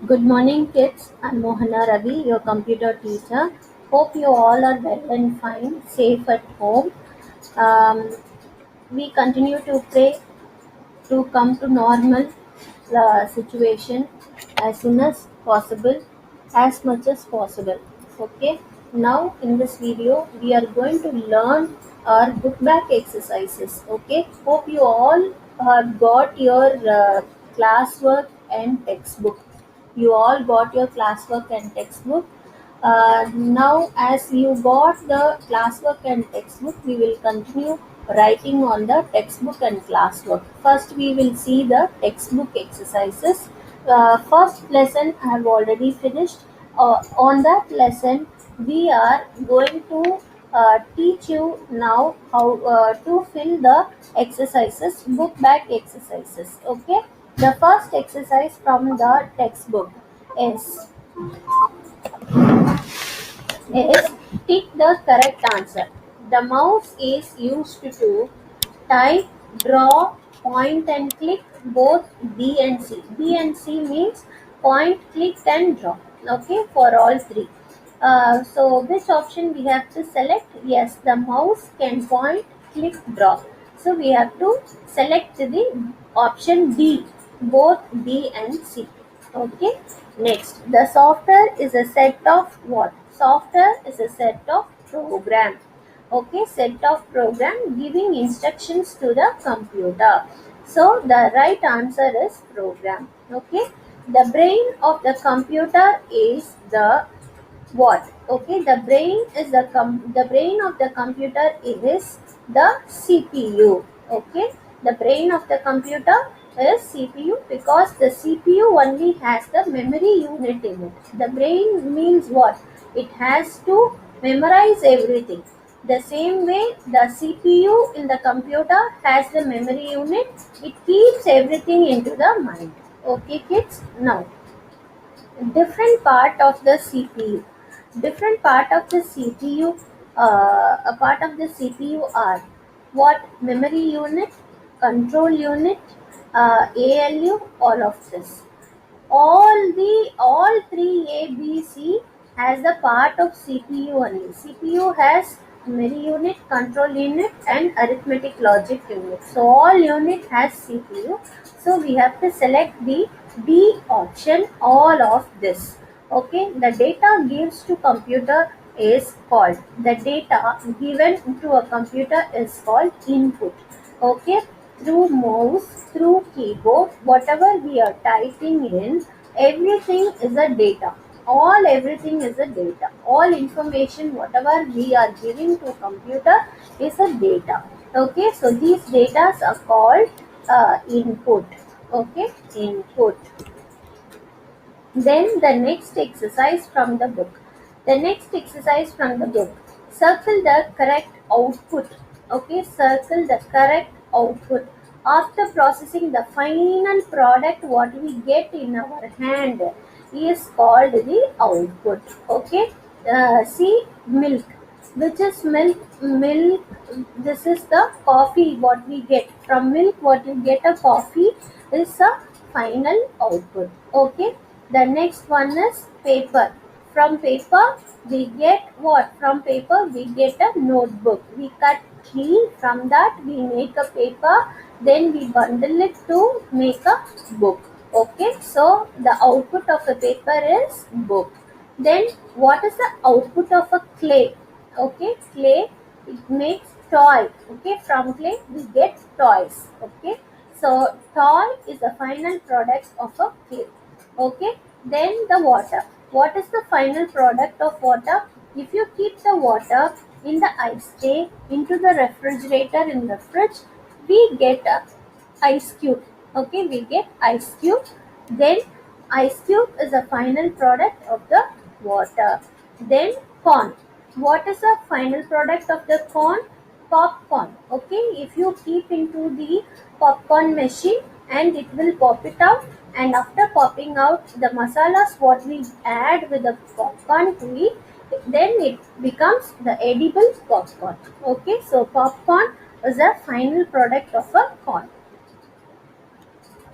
Good morning, kids. I'm Mohana Ravi, your computer teacher. Hope you all are well and fine, safe at home. Um, we continue to pray to come to normal situation as soon as possible, as much as possible. Okay. Now in this video, we are going to learn our book back exercises. Okay. Hope you all have got your classwork and textbook. You all got your classwork and textbook. Now, as you got the classwork and textbook, we will continue writing on the textbook and classwork. First, we will see the textbook exercises. First lesson I have already finished. On that lesson, we are going to teach you now how to fill the exercises, book back exercises. Okay. The first exercise from the textbook is is tick the correct answer. The mouse is used to type, draw, point and click both B and C. B and C means point, click and draw. Okay, for all three. So which option we have to select? Yes, the mouse can point, click, draw. So we have to select the option D, both B and C. Okay. Next, the software is a set of what? Software is a set of program. Okay, set of program giving instructions to the computer. So the right answer is program. Okay, the brain of the computer is the what? Okay, the brain is the brain of the computer is the CPU. Okay, the brain of the computer is CPU because the CPU only has the memory unit in it. The brain means what? It has to memorize everything. The same way the CPU in the computer has the memory unit, it keeps everything into the mind. Okay, kids. Now, different part of the CPU. Different part of the CPU, a part of the CPU are what? Memory unit, control unit, ALU, all of this. All three A, B, C has the part of CPU only. CPU has memory unit, control unit, and arithmetic logic unit. So all unit has CPU. So we have to select the D option, all of this. Okay, the data gives to computer is called, the data given to a computer is called input. Okay, through mouse, through keyboard, whatever we are typing in, everything is a data. All everything is a data. All information, whatever we are giving to computer is a data. Okay, so these data are called input. Okay, input. Then the next exercise from the book. The next exercise from the book. Circle the correct output. Okay, circle the correct output. After processing the final product, what we get in our hand is called the output. Okay, see milk. Which is milk? Milk. This is the coffee. What we get from milk, what you get a coffee is a final output. Okay, the next one is paper. From paper, we get what? From paper, we get a notebook. We cut tree. From that, we make a paper. Then we bundle it to make a book. Okay, so the output of a paper is book. Then, what is the output of a clay? Okay, clay, it makes toy. Okay, from clay, we get toys. Okay, so toy is the final product of a clay. Okay, then the water. What is the final product of water? If you keep the water in the ice tray into the refrigerator in the fridge, we get a ice cube. Okay, we get ice cube. Then ice cube is a final product of the water. Then corn. What is the final product of the corn? Popcorn. Okay, if you keep into the popcorn machine and it will pop it out, and after popping out the masalas what we add with the popcorn to it, then it becomes the edible popcorn. Okay, so popcorn is a final product of a corn.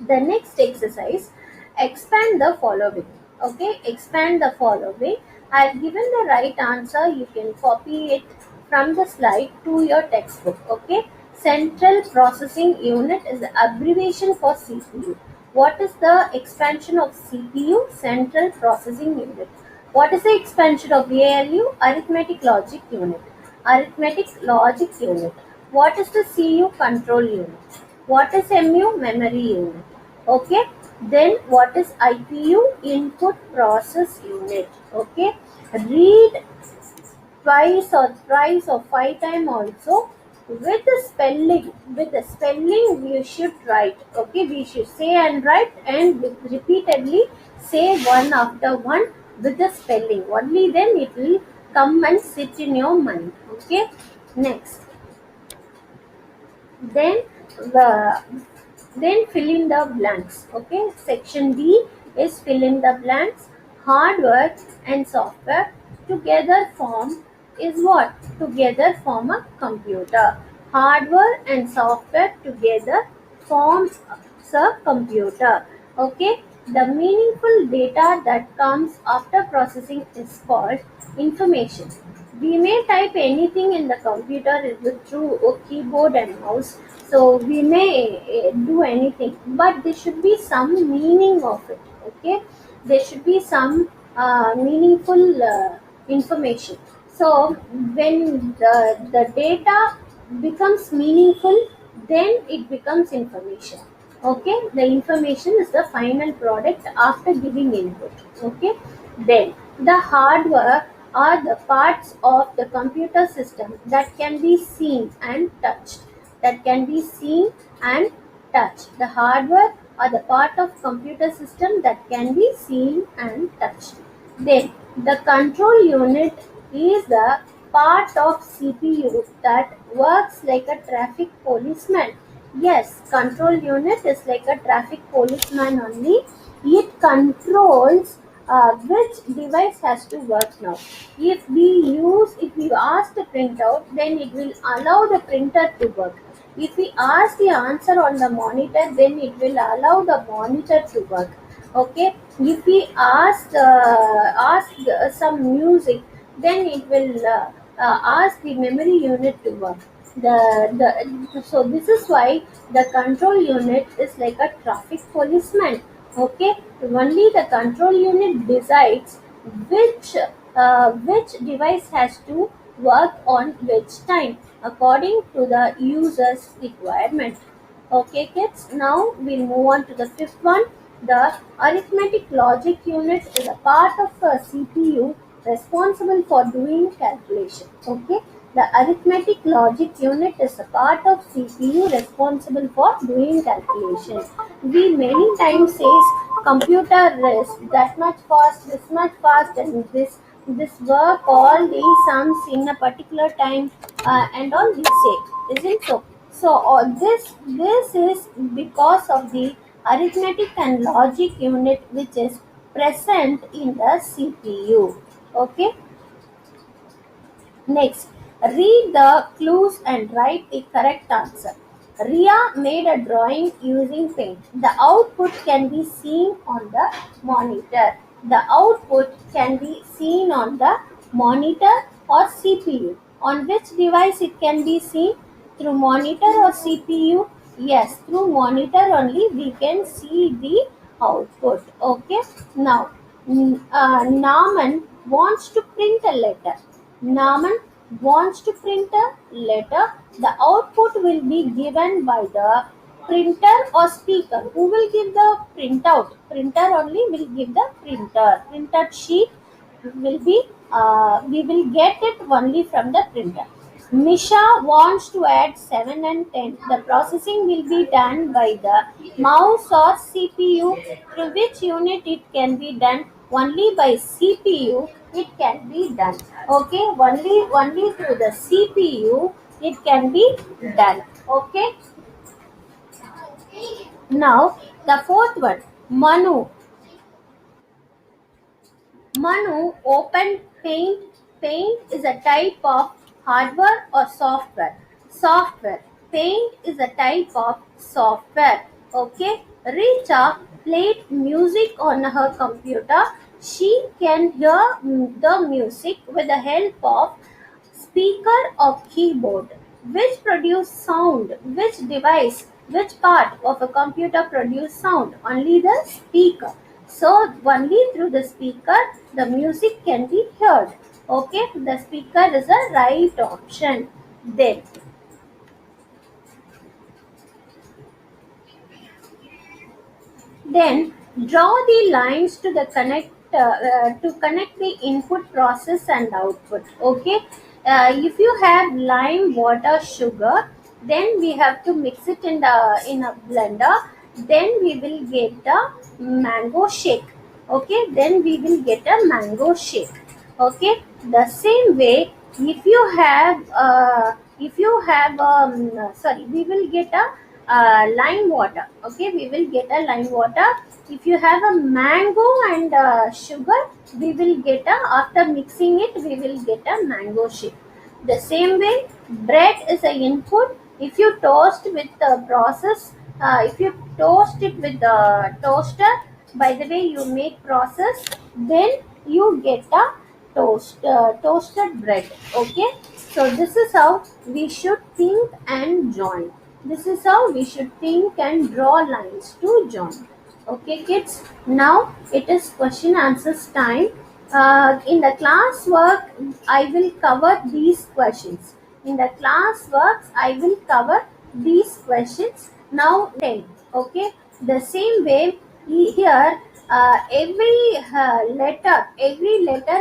The next exercise, expand the following. Okay, expand the following. I've given the right answer. You can copy it from the slide to your textbook. Okay, central processing unit is the abbreviation for CPU. What is the expansion of CPU? Central processing unit. What is the expansion of ALU? Arithmetic logic unit. Arithmetic logic unit. What is the CU? Control unit. What is MU? Memory unit. Okay, then what is IPU? Input process unit. Okay, read twice or thrice or 5 times also with the spelling. With the spelling you should write. Okay, we should say and write, and repeatedly say one after one with the spelling. Only then it will come and sit in your mind. Okay, next, then the then fill in the blanks. Okay, section B is fill in the blanks. Hardware and software together form is what? Together form a computer. Hardware and software together forms a computer. Okay, the meaningful data that comes after processing is called information. We may type anything in the computer through a keyboard and mouse, so we may do anything, but there should be some meaning of it. Okay, there should be some meaningful information. So when the data becomes meaningful, then it becomes information. Okay, the information is the final product after giving input. Okay, then the hardware are the parts of the computer system that can be seen and touched. That can be seen and touched. The hardware are the part of computer system that can be seen and touched. Then the control unit is the part of CPU that works like a traffic policeman. Yes, control unit is like a traffic policeman only. It controls which device has to work now. If we ask the printout, then it will allow the printer to work. If we ask the answer on the monitor, then it will allow the monitor to work. Okay, if we ask some music, then it will ask the memory unit to work. So this is why the control unit is like a traffic policeman. Okay, only the control unit decides which device has to work on which time according to the user's requirement. Okay, kids, now we'll move on to the fifth one. The arithmetic logic unit is a part of a CPU responsible for doing calculation. Okay, the arithmetic logic unit is a part of CPU responsible for doing calculation. We many times says computer is that much fast, this much fast, and this work all these sums in a particular time, and all we say, isn't so? So all this is because of the arithmetic and logic unit which is present in the CPU. Okay. Next, read the clues and write the correct answer. Ria made a drawing using paint. The output can be seen on the monitor. The output can be seen on the monitor or CPU. On which device it can be seen? Through monitor or CPU? Yes, through monitor only we can see the output. Okay. Now, Naman wants to print a letter. Naman wants to print a letter. The output will be given by the printer or speaker. Who will give the printout? Printer only will give the printed sheet will be we will get it only from the printer. Misha wants to add 7 and 10. The processing will be done by the mouse or CPU. Through which unit it can be done? Only by CPU it can be done. Okay, only through the CPU it can be done. Okay. Now the fourth one, Manu. Manu opened Paint. Paint is a type of hardware or software. Software. Paint is a type of software. Okay. Richa played music on her computer, she can hear the music with the help of speaker or keyboard. Which produce sound? Which device? Which part of a computer produce sound? Only the speaker. So only through the speaker the music can be heard. Okay, the speaker is a right option. Then draw the lines to the connect the input process and output. Okay, if you have lime, water, sugar, then we have to mix it in a blender. Then we will get a mango shake. Okay, then we will get a mango shake. Okay, the same way, if you have sorry, we will get a lime water. Okay, we will get a lime water. If you have a mango and sugar, we will get a, after mixing it, we will get a mango shake. The same way, bread is a input. If you toast with the process, if you toast it with the toaster, by the way you make process, then you get a toasted bread. Okay, so this is how we should think and join. This is how we should think and draw lines to join. Okay, kids. Now it is question answers time. In the class work, I will cover these questions. In the class works, I will cover these questions. Now 10. Okay. The same way here, every letter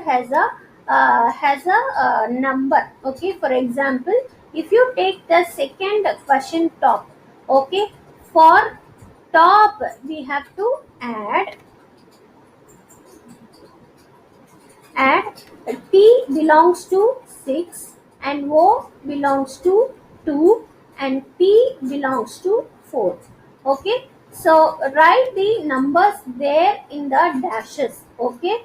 has a number. Okay. For example, if you take the second question top, okay, for top we have to add T belongs to 6 and O belongs to 2 and P belongs to 4. Okay, so write the numbers there in the dashes. Okay,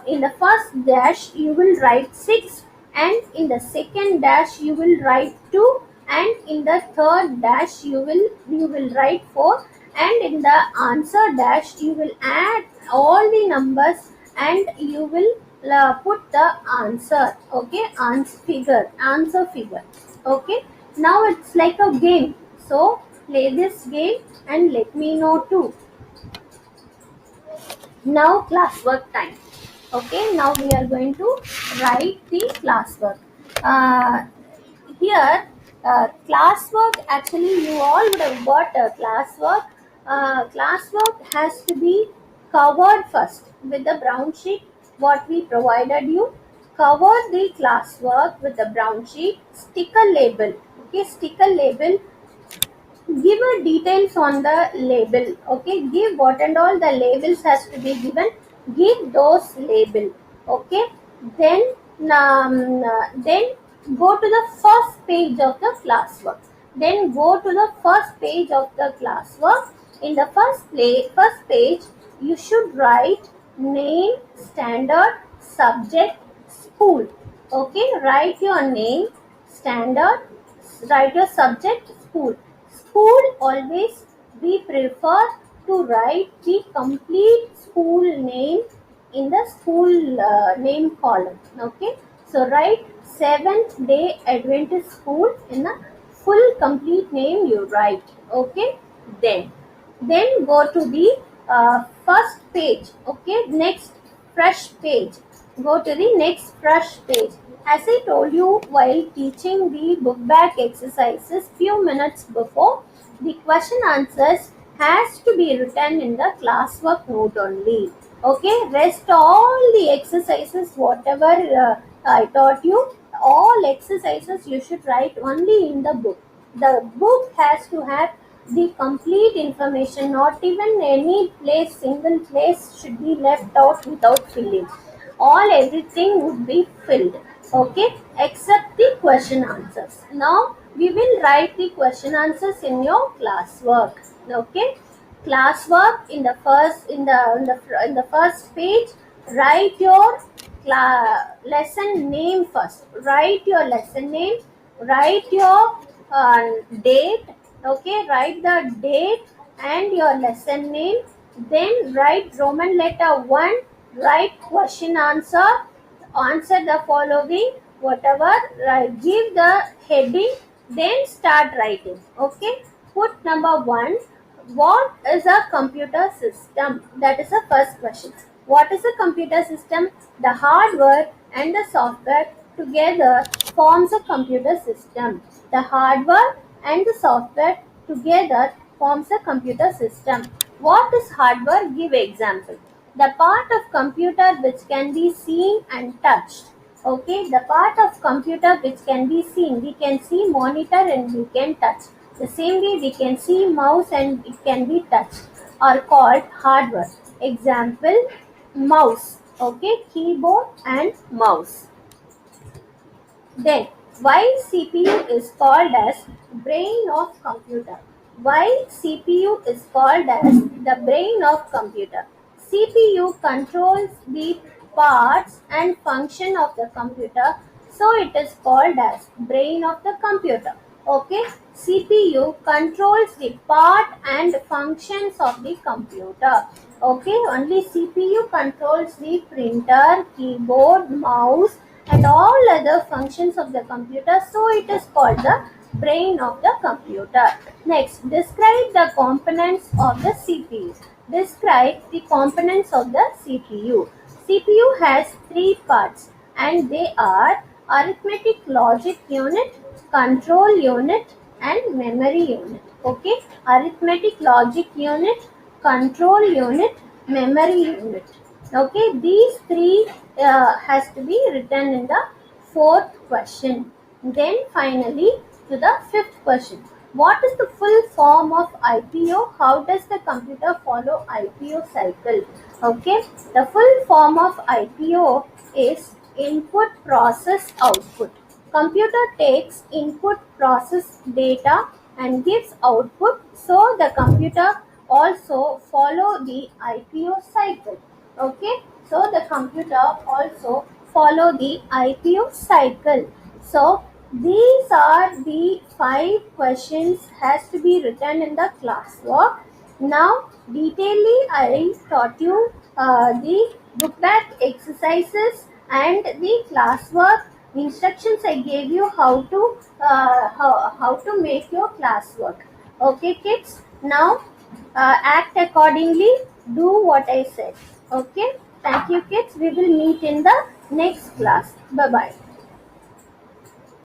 in the first dash you will write 6, and in the second dash you will write 2, and in the third dash you will write 4, and in the answer dash you will add all the numbers and you will put the answer. Okay, answer figure. Okay, now it's like a game, so play this game and let me know too. Now classwork time. Okay, now we are going to write the classwork. uh, Here, classwork, actually you all would have got a classwork. Classwork has to be covered first with the brown sheet what we provided you. Cover the classwork with the brown sheet, stick a label. Okay, stick a label, give a details on the label. Okay, give what and all the labels has to be given, give those label. Okay, then then go to the first page of the classwork. Then go to the first page of the classwork. In the first page you should write name, standard, subject, school. Okay, write your name, standard, write your subject, school. School, always we prefer to write the complete school name in the school name column. Okay, so write Seventh Day Adventist School in the full complete name you write. Okay, then go to the first page. Okay, next fresh page. Go to the next fresh page. As I told you while teaching the book back exercises few minutes before, the question answers has to be written in the classwork note only. Okay, rest all the exercises whatever I taught you, all exercises you should write only in the book. The book has to have the complete information, not even any place, single place should be left out without filling. All everything would be filled. Okay, except the question answers. Now we will write the question answers in your classwork. Okay, classwork in the first page, write your lesson name first. Write your lesson name, write your date. Okay, write the date and your lesson name, Then write Roman letter 1, write question answer the following, whatever, give the heading, then start writing. Okay, put number 1, what is a computer system? That is the first question. What is a computer system? The hardware and the software together forms a computer system. The hardware and the software together forms a computer system. What is hardware? Give example. The part of computer which can be seen and touched. Okay, the part of computer which can be seen. We can see monitor and we can touch. The same way we can see mouse and it can be touched, are called hardware. Example, mouse. Okay, keyboard and mouse. Then, why CPU is called as brain of computer? Why CPU is called as the brain of computer? CPU controls the parts and function of the computer, so it is called as brain of the computer. Okay, CPU controls the part and functions of the computer. Okay, only CPU controls the printer, keyboard, mouse, and all other functions of the computer, so it is called the brain of the computer. Next, describe the components of the CPU. Describe the components of the CPU. CPU has three parts and they are arithmetic logic unit, control unit, and memory unit. Okay, arithmetic logic unit, control unit, memory unit. Okay, these three has to be written in the fourth question. Then finally to the fifth question. What is the full form of IPO? How does the computer follow IPO cycle? Okay, the full form of IPO is input process output. Computer takes input process data and gives output, so the computer also follow the IPO cycle. Okay, so the computer also follow the IPO cycle. So these are the 5 questions has to be written in the classwork. Now detailedly I taught you the book back exercises and the classwork instructions. I gave you how to make your classwork. Okay kids, now act accordingly, do what I said. Okay, thank you kids, we will meet in the next class. Bye bye.